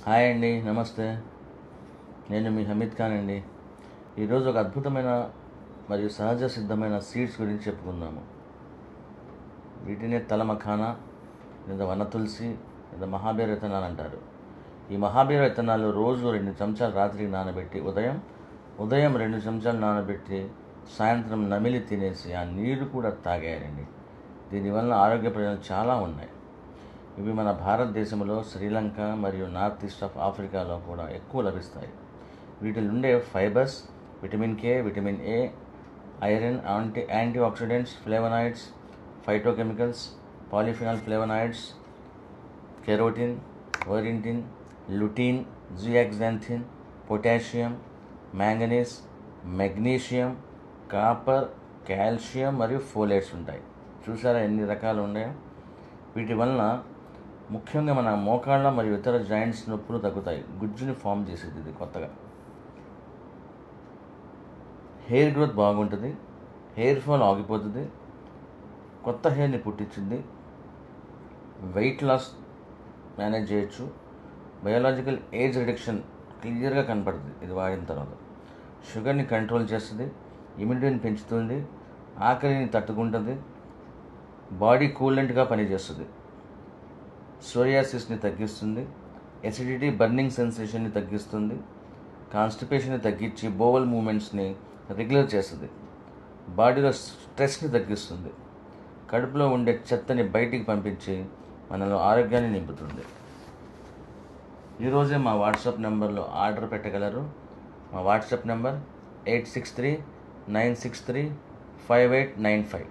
Hi అండి, నమస్తే. నేను మీ హమీద్ ఖాన్ అండి. ఈరోజు ఒక అద్భుతమైన మరియు సహజ సిద్ధమైన సీడ్స్ గురించి చెప్పుకుందాము. వీటినే తలమఖానా లేదా వనతులసి లేదా మహాబీర విత్తనాలు అంటారు. ఈ మహాబీర విత్తనాలు రోజు 2 చెంచాలు రాత్రికి నానబెట్టి ఉదయం 2 చెంచాలు నానబెట్టి సాయంత్రం నమిలి తినేసి ఆ నీరు కూడా తాగేయాలండి. దీనివల్ల ఆరోగ్య ప్రయోజనాలు చాలా ఉన్నాయి. ఇవి మన భారతదేశంలో, శ్రీలంక మరియు నార్త్ ఈస్ట్ ఆఫ్ ఆఫ్రికాలో కూడా ఎక్కువ లభిస్తాయి. వీటిలో ఉండే fibres, vitamin K, vitamin A, iron, anti oxidants, flavonoids, phytochemicals, polyphenol flavonoids, carotene, వెరింటిన్, lutein, zeaxanthin, potassium, manganese, magnesium, copper, calcium మరియు ఫోలేట్స్ ఉంటాయి. చూసారా ఎన్ని రకాలు ఉన్నాయో. వీటి వలన ముఖ్యంగా మన మోకాళ్ళ మరియు ఇతర జాయింట్స్ నొప్పులు తగ్గుతాయి. గుజ్జుని ఫామ్ చేసేది ఇది కొత్తగా. హెయిర్ గ్రోత్ బాగుంటుంది, హెయిర్ ఫాల్ ఆగిపోతుంది, కొత్త హెయిర్ని పుట్టించింది, వెయిట్ లాస్ మేనేజ్ చేయొచ్చు, బయోలాజికల్ ఏజ్ రిడక్షన్ క్లియర్గా కనపడుతుంది ఇది వాడిన తర్వాత. షుగర్ని కంట్రోల్ చేస్తుంది, ఇమ్యూనిటీని పెంచుతుంది, ఆకలిని తట్టుకుంటుంది, బాడీ కూలెంట్గా పనిచేస్తుంది, సోరియాసిస్ని తగ్గిస్తుంది, ఎసిడిటీ, బర్నింగ్ సెన్సేషన్ని తగ్గిస్తుంది, కాన్స్టిపేషన్ని తగ్గించి బోవల్ మూమెంట్స్ని రెగ్యులర్ చేస్తుంది, బాడీలో స్ట్రెస్ని తగ్గిస్తుంది, కడుపులో ఉండే చెత్తని బయటికి పంపించి మనలో ఆరోగ్యాన్ని నింపుతుంది. ఈరోజే మా వాట్సాప్ నెంబర్లో ఆర్డర్ పెట్టగలరు. మా వాట్సాప్ నెంబర్ 8639635895.